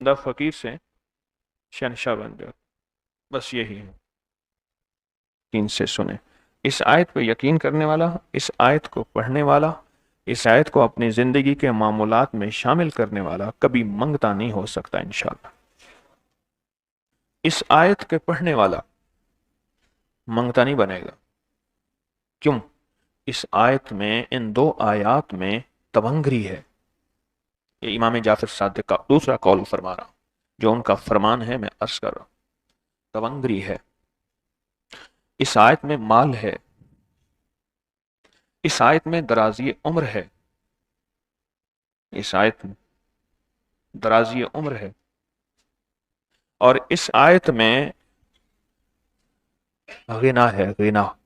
The फकीर से शहनशाह बन जाओ। बस यही है। यकीन से सुने। इस आयत पे यकीन करने वाला, इस आयत को पढ़ने वाला, इस आयत को अपनी जिंदगी के मामूलात में शामिल करने वाला कभी मंगता नहीं हो सकता इंशाअल्लाह। इस आयत के पढ़ने वाला मंगता नहीं बनेगा। क्यों? इस आयत में, इन दो आयात में तवंगरी है। ये इमाम जाफर सादिक का दूसरा कौल फरमा रहा हूं, जो उनका फरमान है, मैं अर्ज कर रहा हूं। तवंगरी है। इस आयत में माल है। इस आयत में दराजी उम्र है। इस आयत में दराजी उम्र है। और इस आयत में गिना है, गिना।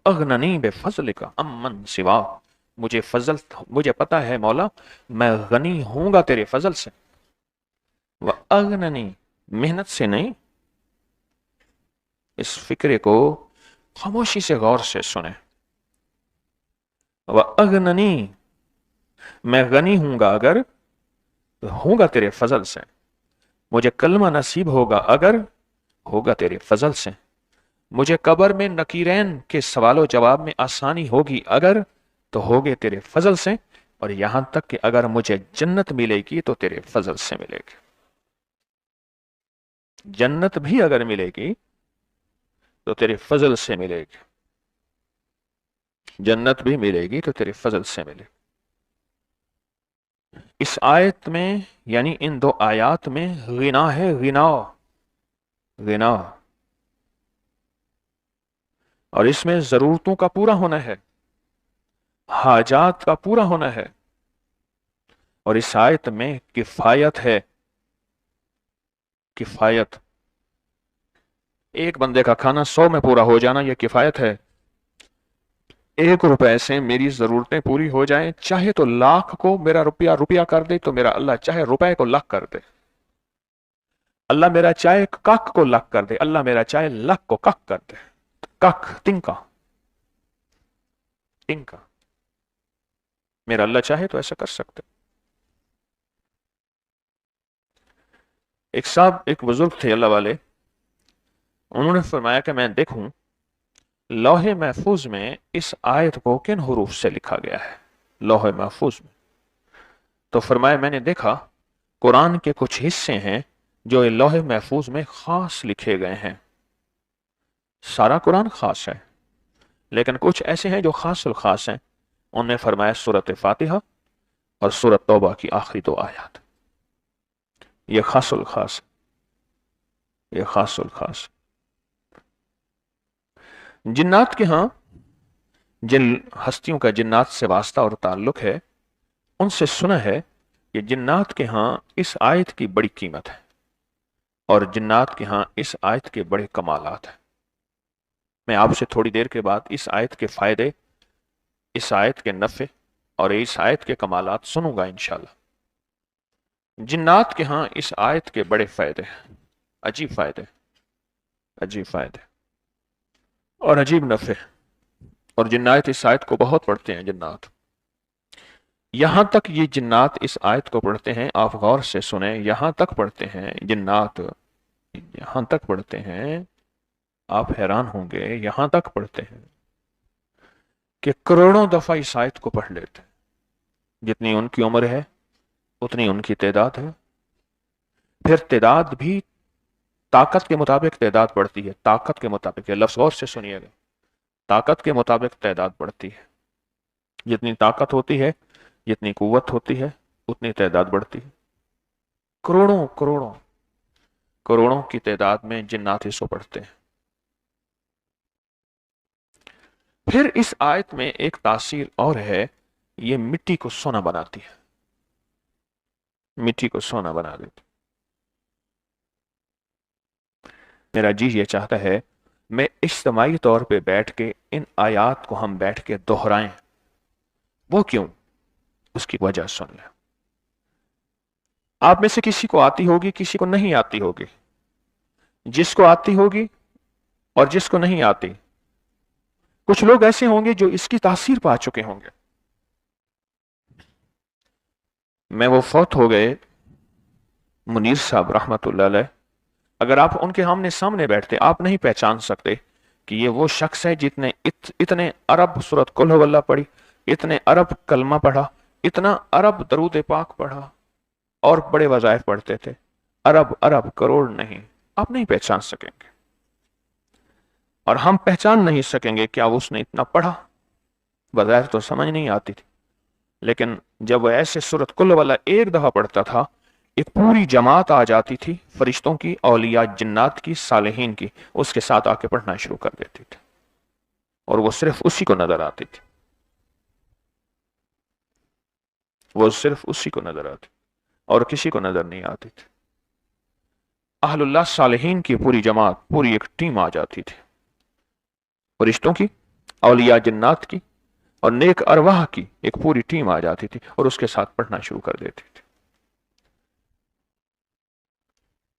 अगननी बेफजल का अमन सिवा। मुझे फजल, मुझे पता है मौला, मैं गनी हूंगा तेरे फजल से। व अगननी, मेहनत से नहीं। इस फिक्रे को खामोशी से गौर से सुने। व अगननी, मैं गनी हूंगा अगर, होगा तेरे फजल से। मुझे कलमा नसीब होगा अगर, होगा तेरे फजल से। मुझे कब्र में नकीरैन के सवालों जवाब में आसानी होगी अगर, तो होगे तेरे फजल से। और यहां तक कि अगर मुझे जन्नत मिलेगी तो तेरे फजल से मिलेगी। जन्नत भी अगर मिलेगी तो तेरे फजल से मिलेगी। जन्नत भी मिलेगी तो तेरे फजल से मिलेगी। इस आयत में, यानी इन दो आयात में गिना है, गिना, गिना। और इसमें जरूरतों का पूरा होना है, हाजात का पूरा होना है। और इस आयत में किफायत है, किफायत। एक बंदे का खाना 100 में पूरा हो जाना, यह किफायत है। 1 रुपए से मेरी जरूरतें पूरी हो जाएं, चाहे तो लाख को मेरा रुपया रुपया कर दे तो मेरा अल्लाह चाहे रुपए को लाख कर दे। अल्लाह मेरा चाहे कख को लाख कर दे, अल्लाह मेरा चाहे लाख को कख कर दे। कख, तिनका, तिनका। मेरा अल्लाह चाहे तो ऐसा कर सकते। एक साहब, एक बुजुर्ग थे अल्लाह वाले, उन्होंने फरमाया कि मैं देखूं लौहे महफूज में इस आयत को किन हरूफ से लिखा गया है, लौहे महफूज में। तो फरमाया मैंने देखा कुरान के कुछ हिस्से हैं जो लौहे महफूज में खास लिखे गए हैं। सारा कुरान खास है, लेकिन कुछ ऐसे हैं जो खासुल खास हैं। उनने फरमाया सूरत फातिहा और सूरत तौबा की आखिरी 2 आयत, ये खासुल खास, ये खासुल खास। जिन्नात के यहाँ, जिन हस्तियों का जिन्नात से वास्ता और ताल्लुक है, उनसे सुना है कि जिन्नात के यहाँ इस आयत की बड़ी कीमत है और जिन्नात के यहाँ इस आयत के बड़े कमालात हैं। मैं आपसे थोड़ी देर के बाद इस आयत के फायदे, इस आयत के नफे और इस आयत के कमालात सुनूंगा इंशाल्लाह। जिन्नात के यहाँ इस आयत के बड़े फायदे हैं, अजीब फायदे, अजीब फायदे और अजीब नफे। और जिन्नात इस आयत को बहुत पढ़ते हैं, जिन्नात। यहां तक ये जिन्नात इस आयत को पढ़ते हैं, आप गौर से सुने, यहां तक पढ़ते हैं जिन्नात, यहां तक पढ़ते हैं, आप हैरान होंगे, यहां तक पढ़ते हैं कि करोड़ों दफा इस आयत को पढ़ लेते हैं। जितनी उनकी उम्र है उतनी उनकी तादाद है। फिर तादाद भी ताकत के मुताबिक तादाद बढ़ती है, ताकत के मुताबिक, लफ्ज गौर से सुनिएगा, ताकत के मुताबिक तादाद बढ़ती है। जितनी ताकत होती है, जितनी कुव्वत होती है, उतनी तादाद बढ़ती है। करोड़ों करोड़ों करोड़ों की तादाद में जिन्नात हिस्सों पढ़ते हैं। फिर इस आयत में एक तासीर और है, ये मिट्टी को सोना बनाती है, मिट्टी को सोना बना देती। मेरा जी ये चाहता है मैं इज्तिमाई तौर पे बैठ के इन आयात को हम बैठ के दोहराएं। वो क्यों? उसकी वजह सुन लें। आप में से किसी को आती होगी, किसी को नहीं आती होगी। जिसको आती होगी और जिसको नहीं आती, कुछ लोग ऐसे होंगे जो इसकी तासीर पा चुके होंगे। मैं वो फौत हो गए منیر صاحب رحمۃ اللہ علیہ، اگر آپ ان کے سامنے بیٹھتے آپ نہیں پہچان سکتے کہ یہ وہ شخص ہے جتنے اتنے ارب سورۃ قل ہو اللہ پڑھی، اتنے ارب کلمہ پڑھا، اتنا ارب درود پاک پڑھا اور بڑے وظائف پڑھتے تھے، ارب ارب کروڑ نہیں، آپ نہیں پہچان سکیں گے، اور ہم پہچان نہیں سکیں گے کیا اس نے اتنا پڑھا، بظاہر تو سمجھ نہیں آتی تھی، لیکن جب وہ ایسے سورۃ قل والا ایک دفعہ پڑھتا تھا، ایک پوری جماعت آ جاتی تھی، فرشتوں کی، اولیاء، جنات کی، صالحین کی، اس کے ساتھ آ کے پڑھنا شروع کر دیتی تھی، اور وہ صرف اسی کو نظر آتی تھی، وہ صرف اسی کو نظر آتی اور کسی کو نظر نہیں آتی تھی۔ اہل اللہ صالحین کی پوری جماعت، پوری ایک ٹیم آ جاتی تھی، فرشتوں کی، اولیاء جنات کی اور نیک ارواح کی ایک پوری ٹیم آ جاتی تھی اور اس کے ساتھ پڑھنا شروع کر دیتی تھی۔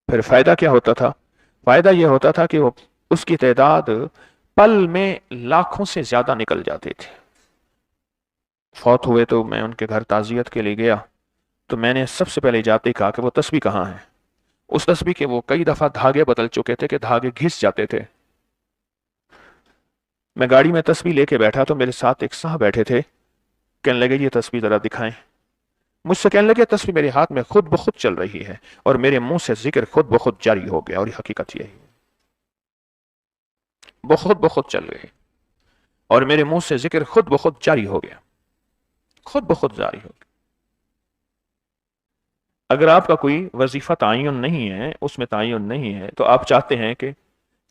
پھر فائدہ کیا ہوتا تھا؟ فائدہ یہ ہوتا تھا کہ وہ اس کی تعداد پل میں لاکھوں سے زیادہ نکل جاتی تھی۔ فوت ہوئے تو میں ان کے گھر تعزیت کے لیے گیا، تو میں نے سب سے پہلے جاتے ہی کہا کہ وہ تسبیح کہاں ہے؟ اس تسبیح کے وہ کئی دفعہ دھاگے بدل چکے تھے کہ دھاگے گھس جاتے تھے۔ میں گاڑی میں تسبیح لے کے بیٹھا تو میرے ساتھ ایک صاحب بیٹھے تھے، کہنے لگے یہ تسبیح ذرا دکھائیں، مجھ سے کہنے لگے تسبیح میرے ہاتھ میں خود بخود چل رہی ہے اور میرے منہ سے ذکر خود بخود جاری ہو گیا، اور یہ حقیقت یہی ہے، بخود بخود چل رہی اور میرے منہ سے ذکر خود بخود جاری ہو گیا، خود بخود جاری ہو گیا۔ اگر آپ کا کوئی وظیفہ تعین نہیں ہے، اس میں تعین نہیں ہے، تو آپ چاہتے ہیں کہ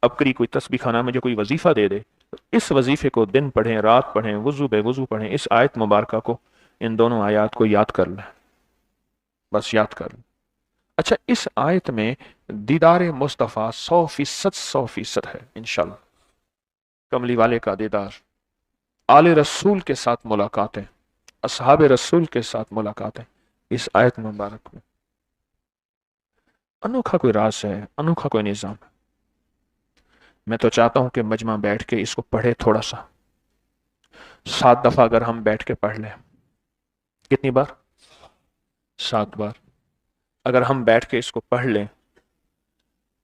اب کری کوئی تسبیح خانہ مجھے کوئی وظیفہ دے دے، تو اس وظیفے کو دن پڑھیں، رات پڑھیں، وضو بے وضو پڑھیں، اس آیت مبارکہ کو، ان دونوں آیات کو یاد کر لیں، بس یاد کر لیں۔ اچھا، اس آیت میں دیدار مصطفیٰ 100% ہے انشاءاللہ، کملی والے کا دیدار، آل رسول کے ساتھ ملاقاتیں، اصحاب رسول کے ساتھ ملاقاتیں اس آیت مبارک میں۔ انوکھا کوئی راز ہے، انوکھا کوئی نظام ہے۔ میں تو چاہتا ہوں کہ مجمع بیٹھ کے اس کو پڑھے، تھوڑا سا 7 دفعہ اگر ہم بیٹھ کے پڑھ لیں، کتنی بار؟ 7 بار اگر ہم بیٹھ کے اس کو پڑھ لیں،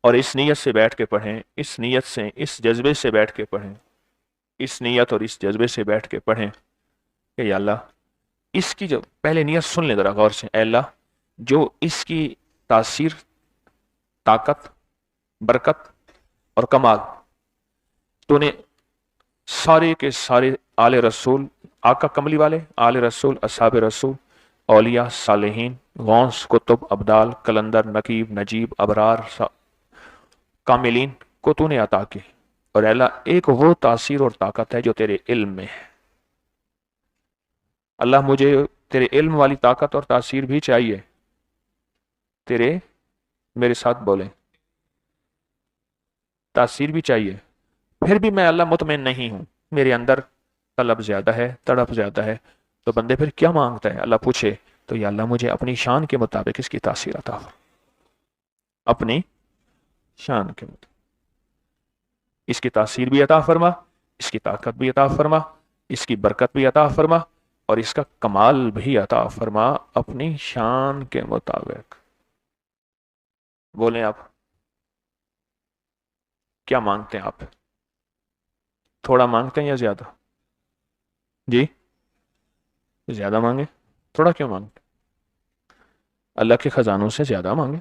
اور اس نیت سے بیٹھ کے پڑھیں، اس نیت سے، اس جذبے سے بیٹھ کے پڑھیں، اس نیت اور اس جذبے سے بیٹھ کے پڑھیں کہ یا اللہ، اس کی جو پہلے نیت سن لیں ذرا غور سے، اے اللہ جو اس کی تاثیر، طاقت، برکت اور کمال تو نے سارے کے سارے آل رسول، آقا کملی والے، آل رسول، اصحاب رسول، اولیاء، صالحین، غوث، کتب، ابدال، کلندر، نقیب، نجیب، ابرار، کاملین کو تو نے عطا کی، اور اے اللہ ایک وہ تاثیر اور طاقت ہے جو تیرے علم میں ہے، اللہ مجھے تیرے علم والی طاقت اور تاثیر بھی چاہیے، تیرے، میرے ساتھ بولیں، تاثیر بھی چاہیے، پھر بھی میں اللہ مطمئن نہیں ہوں، میرے اندر طلب زیادہ ہے، تڑپ زیادہ ہے، تو بندے پھر کیا مانگتا ہے؟ اللہ پوچھے تو یا اللہ مجھے اپنی شان کے مطابق اس کی تاثیر عطا فرما، اپنی شان کے مطابق اس کی تاثیر بھی عطا فرما، اس کی طاقت بھی عطا فرما، اس کی برکت بھی عطا فرما، اور اس کا کمال بھی عطا فرما اپنی شان کے مطابق۔ بولیں آپ کیا مانگتے ہیں؟ آپ تھوڑا مانگتے ہیں یا زیادہ؟ جی زیادہ مانگے؟ تھوڑا کیوں مانگتے؟ اللہ کے خزانوں سے زیادہ مانگے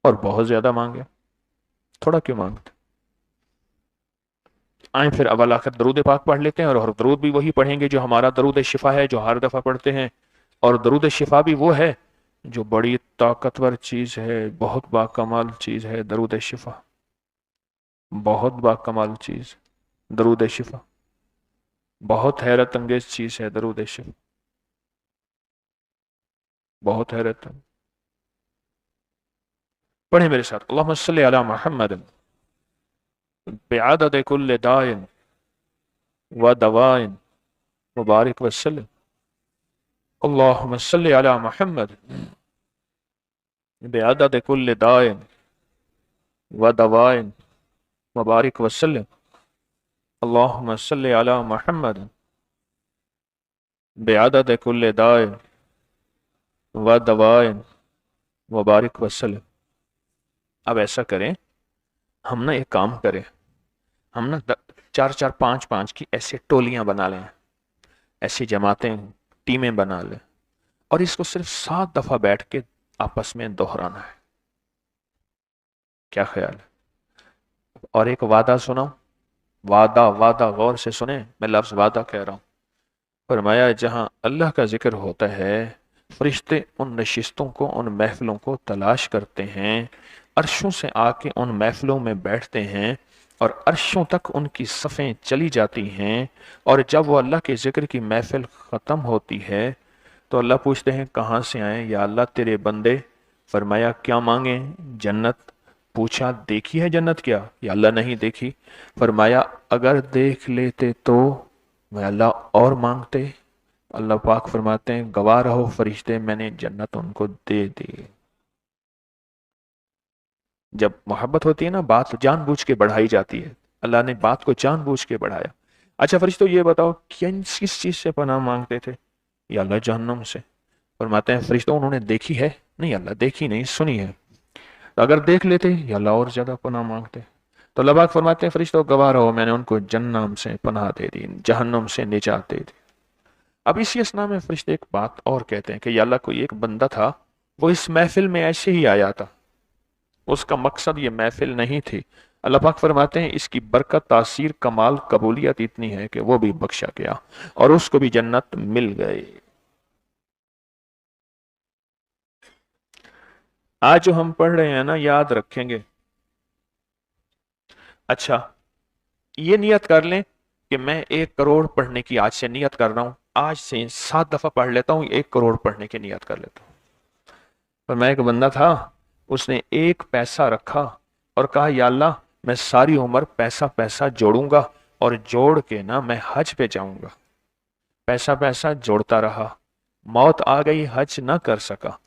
اور بہت زیادہ مانگے، تھوڑا کیوں مانگتے؟ آئیں پھر اول آخر درود پاک پڑھ لیتے ہیں، اور درود بھی وہی پڑھیں گے جو ہمارا درود شفا ہے، جو ہر دفعہ پڑھتے ہیں، اور درود شفا بھی وہ ہے جو بڑی طاقتور چیز ہے، بہت باکمال چیز ہے درود شفا، بہت باکمال چیز، درود شفا بہت حیرت انگیز چیز ہے، درود شفا بہت حیرت انگیز۔ پڑھیں میرے ساتھ، اللہم صلی علی محمد بعدد کل دائن و دوائن مبارک وسلم، اللہم صلی علی محمد بعدد کل دائن و دوائن مبارک وسلم، اللہم صلی علی محمد بعدد کل دائن و دوائن वबारिक वसल्लम। अब ऐसा करें, हम ना एक काम करें, हम ना चार चार पांच पांच की ऐसे टोलियां बना लें, ऐसी जमातें, टीमें बना लें, और इसको सिर्फ 7 दफा बैठ के आपस में दोहराना है। क्या ख्याल है? और एक वादा सुनाओ, वादा, वादा गौर से सुने, मैं लफ्ज वादा कह रहा हूं। फरमाया जहां अल्लाह का जिक्र होता है, फरिश्ते उन नशिस्तों को, उन महफिलों को तलाश करते हैं, अरशों से आके उन महफिलों में बैठते हैं, और अरशों तक उनकी सफ़ें चली जाती हैं। और जब वो अल्लाह के जिक्र की महफिल ख़त्म होती है तो अल्लाह पूछते हैं कहाँ से आए? या अल्लाह तेरे बंदे। फरमाया क्या मांगे? जन्नत। पूछा देखी है जन्नत क्या? या अल्लाह नहीं देखी। फरमाया अगर देख लेते तो? मैं अल्लाह और मांगते। अल्लाह पाक फरमाते हैं गवाह रहो फरिश्ते, मैंने जन्नत उनको दे दी। जब मोहब्बत होती है ना, बात जानबूझ के बढ़ाई जाती है। अल्लाह ने बात को जानबूझ के बढ़ाया। अच्छा फरिश्तों ये बताओ किस चीज से पनाह मांगते थे? या अल्लाह जहन्नम से। फरमाते हैं फरिश्तों उन्होंने देखी है? नहीं अल्लाह देखी नहीं, सुनी है। तो अगर देख लेते या अल्लाह और ज्यादा पनाह मांगते। तो अल्लाह पाक फरमाते हैं फरिश्तों गवाह रहो, मैंने उनको जन्नम से पनाह दे दी, जहन्नम से निजात दे दी। अब इसी असना में फरिश्ते एक बात और कहते हैं कि या अल्लाह कोई एक बंदा था, वो इस महफिल में ऐसे ही आया था, उसका मकसद ये महफिल नहीं थी। अल्लाह पाक फरमाते हैं इसकी बरकत, तासीर, कमाल, कबूलियत इतनी है कि वो भी बख्शा गया और उसको भी जन्नत मिल गई। आज जो हम पढ़ रहे हैं ना, याद रखेंगे। अच्छा, ये नियत कर लें कि मैं 1 करोड़ पढ़ने की आज से नियत कर रहा हूं, आज से 7 दफा पढ़ लेता हूं, 1 करोड़ पढ़ने की नियत कर लेता हूं। पर मैं एक बंदा था, उसने 1 पैसा रखा और कहा या अल्लाह मैं सारी उम्र पैसा पैसा जोड़ूंगा और जोड़ के ना मैं हज पे जाऊंगा। पैसा पैसा जोड़ता रहा, मौत आ गई, हज ना कर सका।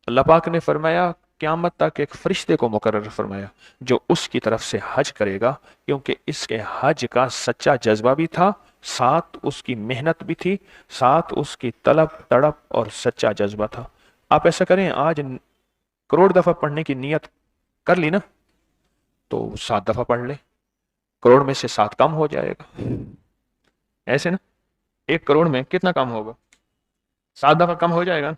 अल्लाह पाक ने फरमाया क़यामत तक एक फरिश्ते को मुकर्रर फरमाया जो उसकी तरफ से हज करेगा, क्योंकि इसके हज का सच्चा जज्बा भी था, साथ उसकी मेहनत भी थी, साथ उसकी तलब तड़प और सच्चा जज्बा था। आप ऐसा करें, आज करोड़ दफा पढ़ने की नियत कर ली ना, तो 7 दफा पढ़ ले, करोड़ में से 7 कम हो जाएगा। ऐसे ना, 1 करोड़ में कितना कम होगा? 7 दफा कम हो जाएगा।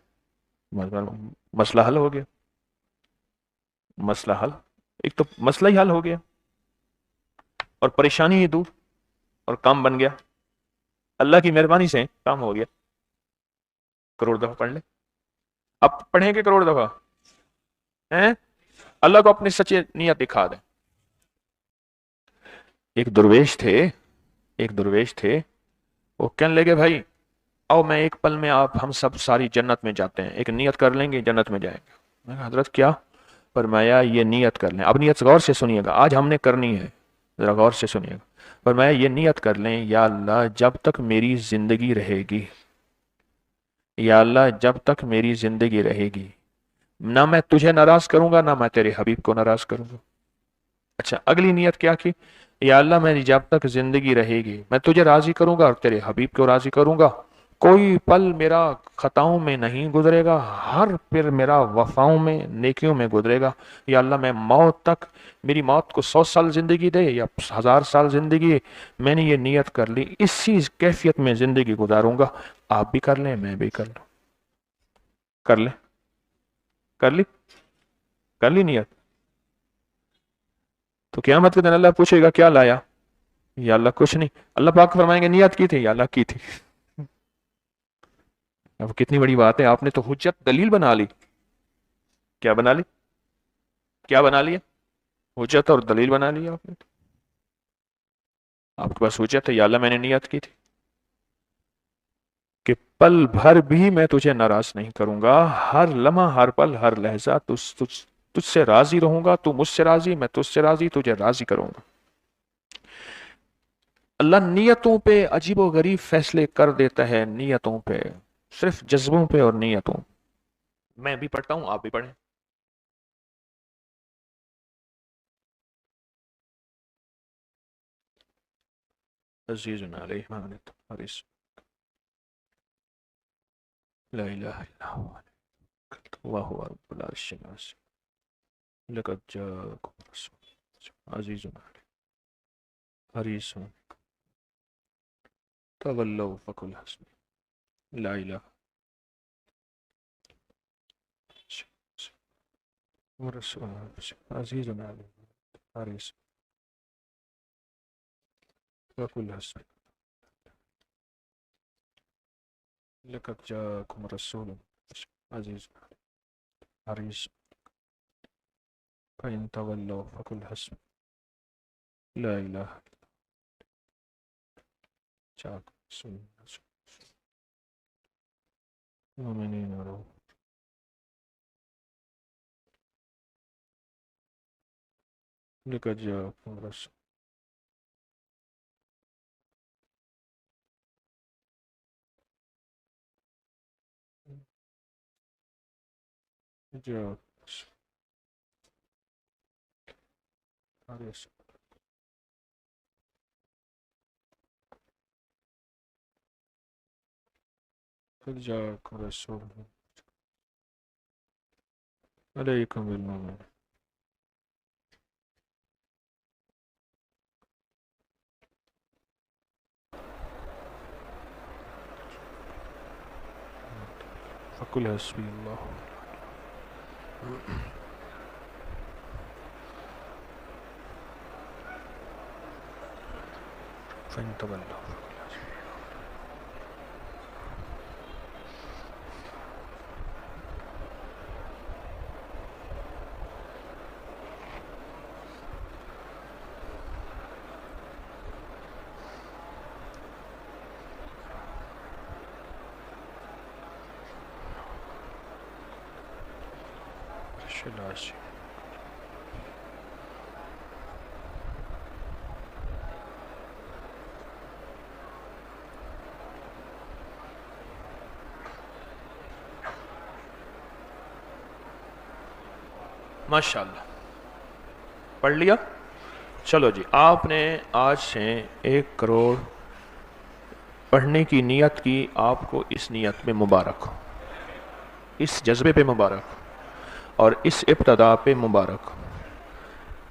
मसला हल हो गया। मसला हल, एक तो मसला ही हल हो गया और परेशानी ही दूर और काम बन गया। अल्लाह की मेहरबानी से काम हो गया। करोड़ दफा पढ़ ले। अब पढ़ेंगे करोड़ दफा हैं? अल्लाह को अपनी सच्ची नियत दिखा दे। एक दुर्वेश थे, एक दुर्वेश थे, वो कहने लगे भाई आओ मैं एक पल में आप हम सब सारी जन्नत में जाते हैं, एक नियत कर लेंगे जन्नत में जाएंगे। मैं कहा हजरत क्या? फरमाया ये नियत कर लें, अब नियत गौर से सुनिएगा, आज हमने करनी है, जरा गौर से सुनिएगा। फरमाया ये नियत कर लें या अल्लाह जब तक मेरी जिंदगी रहेगी, या अल्लाह जब तक मेरी जिंदगी रहेगी, ना मैं तुझे नाराज करूंगा ना मैं तेरे हबीब को नाराज करूंगा। अच्छा अगली नियत क्या की? या अल्लाह मेरी जब तक जिंदगी रहेगी मैं तुझे राजी करूंगा और तेरे हबीब को राजी करूंगा, कोई पल मेरा खताओं में नहीं गुजरेगा, हर पल मेरा वफाओं में नेकियों में गुजरेगा। या अल्लाह मैं मौत तक, मेरी मौत को 100 साल जिंदगी दे या 1000 साल जिंदगी, मैंने ये नियत कर ली, इसी कैफियत में जिंदगी गुजारूंगा। आप भी कर लें, मैं भी कर लूं। कर ले, कर ली, कर ली नियत। तो क़यामत के दिन अल्लाह पूछेगा क्या लाया? या अल्लाह कुछ नहीं। अल्लाह पाक फरमाएंगे नियत की थी? या अल्लाह की थी। अब कितनी बड़ी बात है, आपने तो हुज्जत दलील बना ली। क्या बना ली? क्या बना लिया? हुज्जत और दलील बना लिया आपने। आपके पास हुज्जत है, या अल्लाह मैंने नियत की थी कि पल भर भी मैं तुझे नाराज नहीं करूंगा, हर लम्हा, हर पल, हर लहजा तुझसे राजी रहूंगा, तू मुझसे राजी, मैं तुझसे राजी, तुझे राजी करूंगा। अल्लाह नियतों पे अजीबो गरीब फैसले कर देता है, नियतों पे, सिर्फ जज्बों पे और नियतों। मैं भी पढ़ता हूं, आप भी पढ़ें। अजीजुन अलैहि मा अनितुम हरीस ला इलाहा इल्ला हुवा। وهو رب العرش العظيم لقد جاءكم رسول عزيز عليه حريص عليكم تولوا فقل حسبي لا إله ورسول عزيز عليه حريص فقل حسبي لقد جاءكم رسول عزيز حريص فإن تولوا فقل حسبي لا إله جاءكم رسول المؤمنين رؤوف لقد جاءكم رسول جاءكم رسول حريص قد جاءكم رسول عليكم بالمؤمنين فقل حسبي الله فإن تولوا فقل حسبي العظيم ماشاءاللہ پڑھ لیا. چلو جی، آپ نے آج سے 1 کروڑ پڑھنے کی نیت کی. آپ کو اس نیت میں مبارک ہو، اس جذبے پہ مبارک ہو اور اس ابتدا پہ مبارک ہو.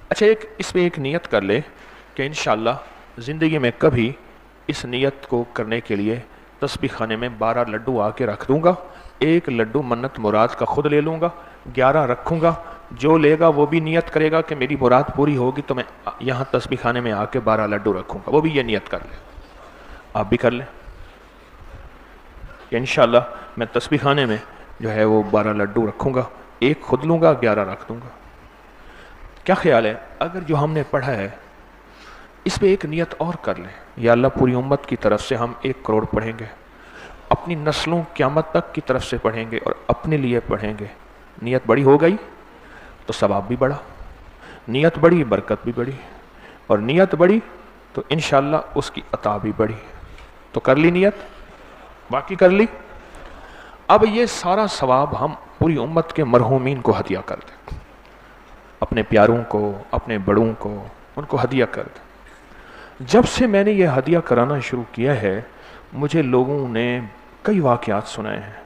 اچھا، اس پہ ایک نیت کر لے کہ انشاءاللہ زندگی میں کبھی اس نیت کو کرنے کے لیے تسبیح خانے میں 12 لڈو آ کے رکھ دوں گا. 1 لڈو منت مراد کا خود لے لوں گا، 11 رکھوں گا. جو لے گا وہ بھی نیت کرے گا کہ میری مراد پوری ہوگی تو میں یہاں تسبیح خانے میں آ کے 12 لڈو رکھوں گا. وہ بھی یہ نیت کر لے. آپ بھی کر لیں کہ انشاءاللہ میں تسبیح خانے میں جو ہے وہ 12 لڈو رکھوں گا. 1 خود لوں گا، 11 رکھ دوں گا. کیا خیال ہے اگر جو ہم نے پڑھا ہے اس پہ ایک نیت اور کر لیں؟ یا اللہ پوری امت کی طرف سے ہم 1 کروڑ پڑھیں گے، اپنی نسلوں قیامت تک کی طرف سے پڑھیں گے اور اپنے لیے پڑھیں گے. نیت بڑی ہو گئی تو ثواب بھی بڑھا، نیت بڑی برکت بھی بڑھی، اور نیت بڑی تو انشاءاللہ اس کی عطا بھی بڑھی. تو کر لی نیت، باقی کر لی. اب یہ سارا ثواب ہم پوری امت کے مرحومین کو ہدیہ کر دیں، اپنے پیاروں کو، اپنے بڑوں کو، ان کو ہدیہ کر دیں. جب سے میں نے یہ ہدیہ کرانا شروع کیا ہے مجھے لوگوں نے کئی واقعات سنائے ہیں،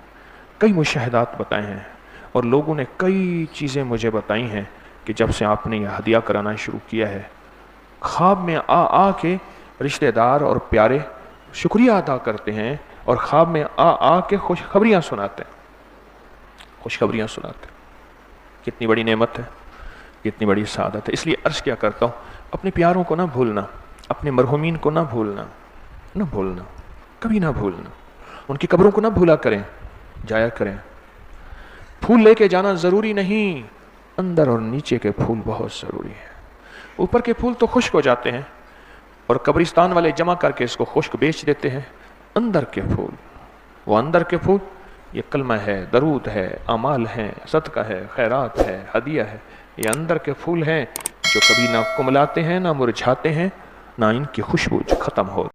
کئی مشاہدات بتائے ہیں، اور لوگوں نے کئی چیزیں مجھے بتائی ہیں کہ جب سے آپ نے یہ ہدیہ کرانا شروع کیا ہے خواب میں آ کے رشتہ دار اور پیارے شکریہ ادا کرتے ہیں، اور خواب میں آ کے خوشخبریاں سناتے ہیں، خوشخبریاں سناتے ہیں. کتنی بڑی نعمت ہے، کتنی بڑی سعادت ہے. اس لیے عرض کیا کرتا ہوں، اپنے پیاروں کو نہ بھولنا، اپنے مرحومین کو نہ بھولنا، نہ بھولنا، کبھی نہ بھولنا. ان کی قبروں کو نہ بھولا کریں، جایا کریں. پھول لے کے جانا ضروری نہیں، اندر اور نیچے کے پھول بہت ضروری ہیں. اوپر کے پھول تو خشک ہو جاتے ہیں اور قبرستان والے جمع کر کے اس کو خشک بیچ دیتے ہیں. اندر کے پھول، وہ اندر کے پھول، یہ کلمہ ہے، درود ہے، اعمال ہیں، صدقہ ہے، خیرات ہے، ہدیہ ہے. یہ اندر کے پھول ہیں جو کبھی نہ کملاتے ہیں، نہ مرجھاتے ہیں، نہ ان کی خوشبو ختم ہو.